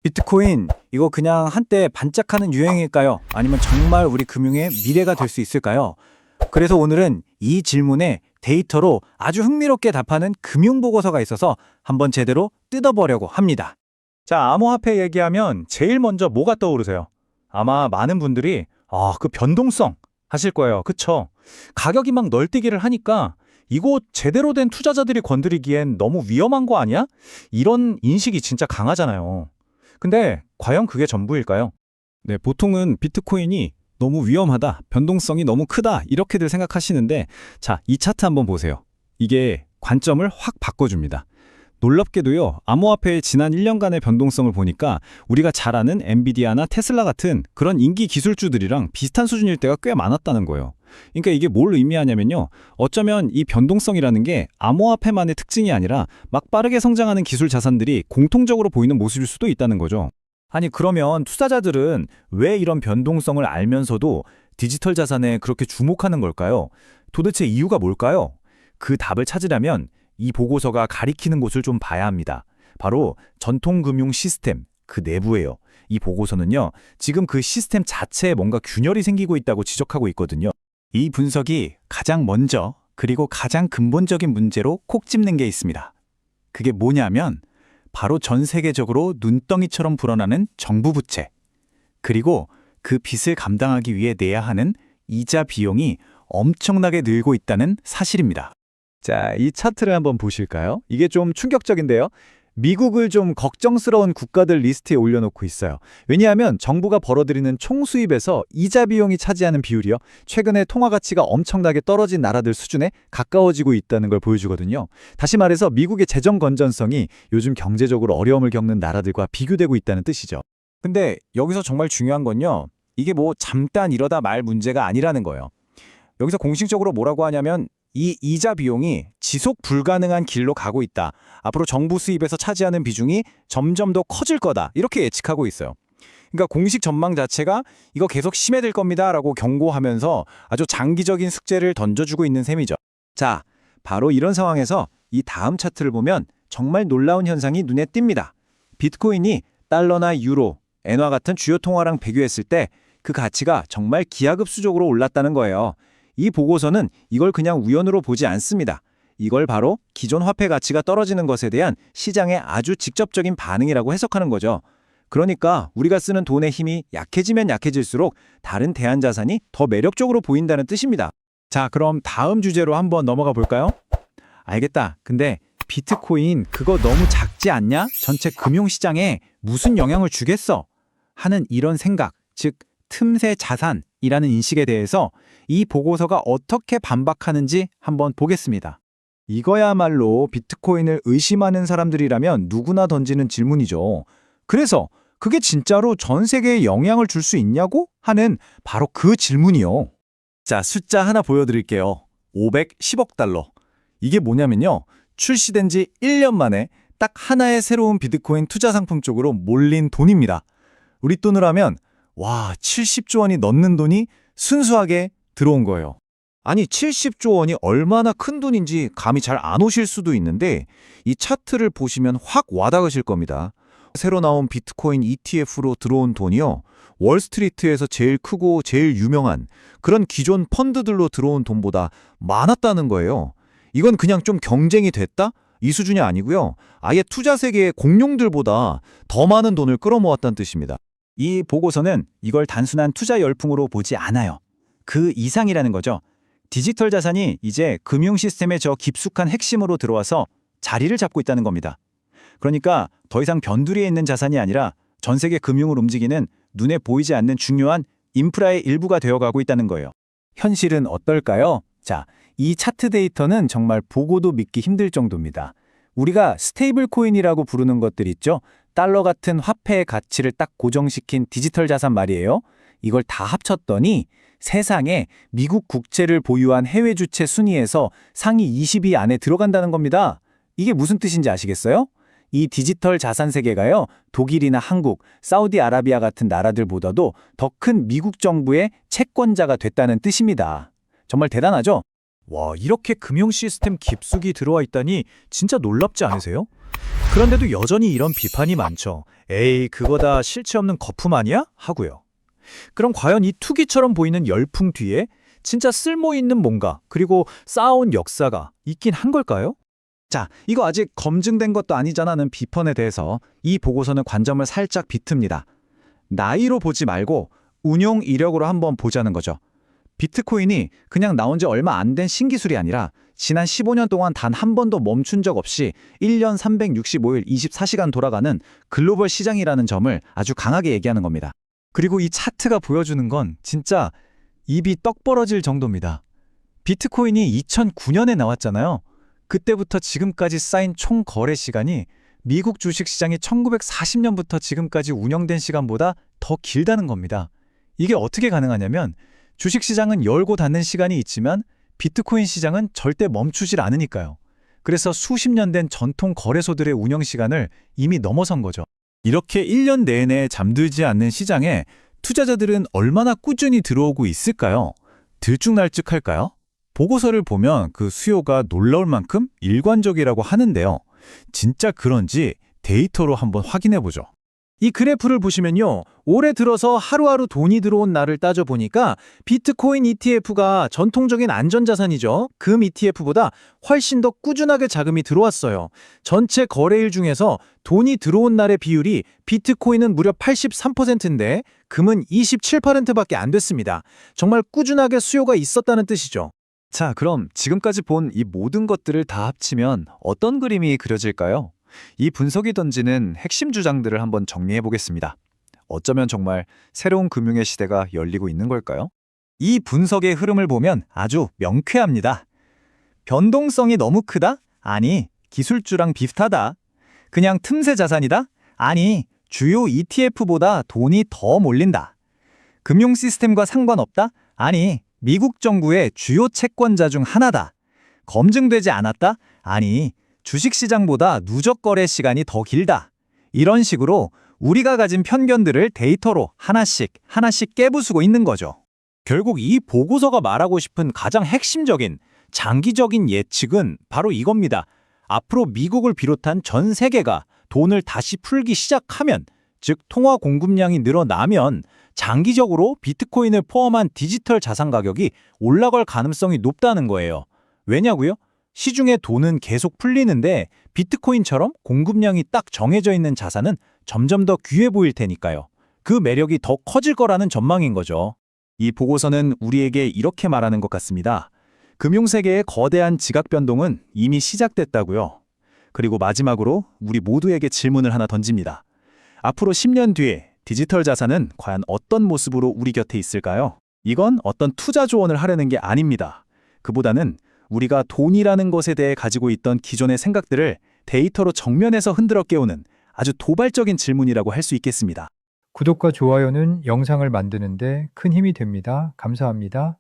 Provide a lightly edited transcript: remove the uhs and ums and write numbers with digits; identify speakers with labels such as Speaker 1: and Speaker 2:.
Speaker 1: 비트코인, 이거 그냥 한때 반짝하는 유행일까요? 아니면 정말 우리 금융의 미래가 될 수 있을까요? 그래서 오늘은 이 질문에 데이터로 아주 흥미롭게 답하는 금융보고서가 있어서 한번 제대로 뜯어보려고 합니다.
Speaker 2: 자, 암호화폐 얘기하면 제일 먼저 뭐가 떠오르세요? 아마 많은 분들이 그 변동성 하실 거예요. 그쵸? 가격이 막 널뛰기를 하니까 이거 제대로 된 투자자들이 건드리기엔 너무 위험한 거 아니야? 이런 인식이 진짜 강하잖아요. 근데 과연 그게 전부일까요?
Speaker 3: 네, 보통은 비트코인이 너무 위험하다, 변동성이 너무 크다 이렇게들 생각하시는데 자, 이 차트 한번 보세요. 이게 관점을 확 바꿔줍니다. 놀랍게도요, 암호화폐의 지난 1년간의 변동성을 보니까 우리가 잘 아는 엔비디아나 테슬라 같은 그런 인기 기술주들이랑 비슷한 수준일 때가 꽤 많았다는 거예요. 그러니까 이게 뭘 의미하냐면요, 어쩌면 이 변동성이라는 게 암호화폐만의 특징이 아니라 막 빠르게 성장하는 기술 자산들이 공통적으로 보이는 모습일 수도 있다는 거죠.
Speaker 1: 아니, 그러면 투자자들은 왜 이런 변동성을 알면서도 디지털 자산에 그렇게 주목하는 걸까요? 도대체 이유가 뭘까요? 그 답을 찾으려면 이 보고서가 가리키는 곳을 좀 봐야 합니다. 바로 전통금융 시스템, 그 내부예요. 이 보고서는요, 지금 그 시스템 자체에 뭔가 균열이 생기고 있다고 지적하고 있거든요. 이 분석이 가장 먼저 그리고 가장 근본적인 문제로 콕 집는 게 있습니다. 그게 뭐냐면 바로 전 세계적으로 눈덩이처럼 불어나는 정부 부채, 그리고 그 빚을 감당하기 위해 내야 하는 이자 비용이 엄청나게 늘고 있다는 사실입니다.
Speaker 2: 자, 이 차트를 한번 보실까요? 이게 좀 충격적인데요. 미국을 좀 걱정스러운 국가들 리스트에 올려놓고 있어요. 왜냐하면 정부가 벌어들이는 총 수입에서 이자 비용이 차지하는 비율이요, 최근에 통화 가치가 엄청나게 떨어진 나라들 수준에 가까워지고 있다는 걸 보여주거든요. 다시 말해서 미국의 재정 건전성이 요즘 경제적으로 어려움을 겪는 나라들과 비교되고 있다는 뜻이죠.
Speaker 1: 근데 여기서 정말 중요한 건요, 이게 뭐 잠깐 이러다 말 문제가 아니라는 거예요. 여기서 공식적으로 뭐라고 하냐면 이 이자 비용이 지속 불가능한 길로 가고 있다. 앞으로 정부 수입에서 차지하는 비중이 점점 더 커질 거다. 이렇게 예측하고 있어요. 그러니까 공식 전망 자체가 이거 계속 심해질 겁니다 라고 경고하면서 아주 장기적인 숙제를 던져주고 있는 셈이죠. 자, 바로 이런 상황에서 이 다음 차트를 보면 정말 놀라운 현상이 눈에 띕니다. 비트코인이 달러나 유로, 엔화 같은 주요 통화랑 비교했을 때 그 가치가 정말 기하급수적으로 올랐다는 거예요. 이 보고서는 이걸 그냥 우연으로 보지 않습니다. 이걸 바로 기존 화폐 가치가 떨어지는 것에 대한 시장의 아주 직접적인 반응이라고 해석하는 거죠. 그러니까 우리가 쓰는 돈의 힘이 약해지면 약해질수록 다른 대안 자산이 더 매력적으로 보인다는 뜻입니다. 자, 그럼 다음 주제로 한번 넘어가 볼까요? 알겠다. 근데 비트코인 그거 너무 작지 않냐? 전체 금융시장에 무슨 영향을 주겠어? 하는 이런 생각, 즉 틈새 자산이라는 인식에 대해서 이 보고서가 어떻게 반박하는지 한번 보겠습니다. 이거야말로 비트코인을 의심하는 사람들이라면 누구나 던지는 질문이죠. 그래서 그게 진짜로 전 세계에 영향을 줄 수 있냐고 하는 바로 그 질문이요. 자, 숫자 하나 보여드릴게요. 510억 달러. 이게 뭐냐면요, 출시된 지 1년 만에 딱 하나의 새로운 비트코인 투자 상품 쪽으로 몰린 돈입니다. 우리 돈으로 하면 70조 원이 넘는 돈이 순수하게 들어온 거예요. 아니, 70조 원이 얼마나 큰 돈인지 감이 잘 안 오실 수도 있는데 이 차트를 보시면 확 와닿으실 겁니다. 새로 나온 비트코인 ETF로 들어온 돈이요, 월스트리트에서 제일 크고 제일 유명한 그런 기존 펀드들로 들어온 돈보다 많았다는 거예요. 이건 그냥 좀 경쟁이 됐다? 이 수준이 아니고요, 아예 투자 세계의 공룡들보다 더 많은 돈을 끌어모았다는 뜻입니다. 이 보고서는 이걸 단순한 투자 열풍으로 보지 않아요. 그 이상이라는 거죠. 디지털 자산이 이제 금융 시스템의 저 깊숙한 핵심으로 들어와서 자리를 잡고 있다는 겁니다. 그러니까 더 이상 변두리에 있는 자산이 아니라 전 세계 금융을 움직이는 눈에 보이지 않는 중요한 인프라의 일부가 되어가고 있다는 거예요. 현실은 어떨까요? 자, 이 차트 데이터는 정말 보고도 믿기 힘들 정도입니다. 우리가 스테이블 코인이라고 부르는 것들 있죠? 달러 같은 화폐의 가치를 딱 고정시킨 디지털 자산 말이에요. 이걸 다 합쳤더니 세상에 미국 국채를 보유한 해외 주체 순위에서 상위 20위 안에 들어간다는 겁니다. 이게 무슨 뜻인지 아시겠어요? 이 디지털 자산 세계가요, 독일이나 한국, 사우디아라비아 같은 나라들보다도 더 큰 미국 정부의 채권자가 됐다는 뜻입니다. 정말 대단하죠? 와, 이렇게 금융 시스템 깊숙이 들어와 있다니 진짜 놀랍지 않으세요?
Speaker 2: 그런데도 여전히 이런 비판이 많죠. 에이, 그거 다 실체 없는 거품 아니야? 하고요. 그럼 과연 이 투기처럼 보이는 열풍 뒤에 진짜 쓸모 있는 뭔가, 그리고 쌓아온 역사가 있긴 한 걸까요?
Speaker 1: 자, 이거 아직 검증된 것도 아니잖아는 비판에 대해서 이 보고서는 관점을 살짝 비틉니다. 나이로 보지 말고 운용 이력으로 한번 보자는 거죠. 비트코인이 그냥 나온 지 얼마 안 된 신기술이 아니라 지난 15년 동안 단 한 번도 멈춘 적 없이 1년 365일 24시간 돌아가는 글로벌 시장이라는 점을 아주 강하게 얘기하는 겁니다.
Speaker 2: 그리고 이 차트가 보여주는 건 진짜 입이 떡 벌어질 정도입니다. 비트코인이 2009년에 나왔잖아요. 그때부터 지금까지 쌓인 총 거래 시간이 미국 주식시장이 1940년부터 지금까지 운영된 시간보다 더 길다는 겁니다. 이게 어떻게 가능하냐면 주식시장은 열고 닫는 시간이 있지만 비트코인 시장은 절대 멈추질 않으니까요. 그래서 수십 년 된 전통 거래소들의 운영 시간을 이미 넘어선 거죠.
Speaker 3: 이렇게 1년 내내 잠들지 않는 시장에 투자자들은 얼마나 꾸준히 들어오고 있을까요? 들쭉날쭉할까요? 보고서를 보면 그 수요가 놀라울 만큼 일관적이라고 하는데요. 진짜 그런지 데이터로 한번 확인해보죠.
Speaker 2: 이 그래프를 보시면요. 올해 들어서 하루하루 돈이 들어온 날을 따져보니까 비트코인 ETF가 전통적인 안전자산이죠. 금 ETF보다 훨씬 더 꾸준하게 자금이 들어왔어요. 전체 거래일 중에서 돈이 들어온 날의 비율이 비트코인은 무려 83%인데 금은 27%밖에 안 됐습니다. 정말 꾸준하게 수요가 있었다는 뜻이죠. 자, 그럼 지금까지 본 이 모든 것들을 다 합치면 어떤 그림이 그려질까요? 이 분석이 던지는 핵심 주장들을 한번 정리해 보겠습니다. 어쩌면 정말 새로운 금융의 시대가 열리고 있는 걸까요? 이 분석의 흐름을 보면 아주 명쾌합니다. 변동성이 너무 크다? 아니, 기술주랑 비슷하다. 그냥 틈새 자산이다? 아니, 주요 ETF보다 돈이 더 몰린다. 금융 시스템과 상관없다? 아니, 미국 정부의 주요 채권자 중 하나다. 검증되지 않았다? 아니, 주식시장보다 누적 거래 시간이 더 길다. 이런 식으로 우리가 가진 편견들을 데이터로 하나씩 깨부수고 있는 거죠. 결국 이 보고서가 말하고 싶은 가장 핵심적인 장기적인 예측은 바로 이겁니다. 앞으로 미국을 비롯한 전 세계가 돈을 다시 풀기 시작하면, 즉 통화 공급량이 늘어나면 장기적으로 비트코인을 포함한 디지털 자산 가격이 올라갈 가능성이 높다는 거예요. 왜냐고요? 시중에 돈은 계속 풀리는데 비트코인처럼 공급량이 딱 정해져 있는 자산은 점점 더 귀해 보일 테니까요. 그 매력이 더 커질 거라는 전망인 거죠. 이 보고서는 우리에게 이렇게 말하는 것 같습니다. 금융세계의 거대한 지각 변동은 이미 시작됐다고요. 그리고 마지막으로 우리 모두에게 질문을 하나 던집니다. 앞으로 10년 뒤에 디지털 자산은 과연 어떤 모습으로 우리 곁에 있을까요? 이건 어떤 투자 조언을 하려는 게 아닙니다. 그보다는 우리가 돈이라는 것에 대해 가지고 있던 기존의 생각들을 데이터로 정면에서 흔들어 깨우는 아주 도발적인 질문이라고 할 수 있겠습니다.
Speaker 4: 구독과 좋아요는 영상을 만드는데 큰 힘이 됩니다. 감사합니다.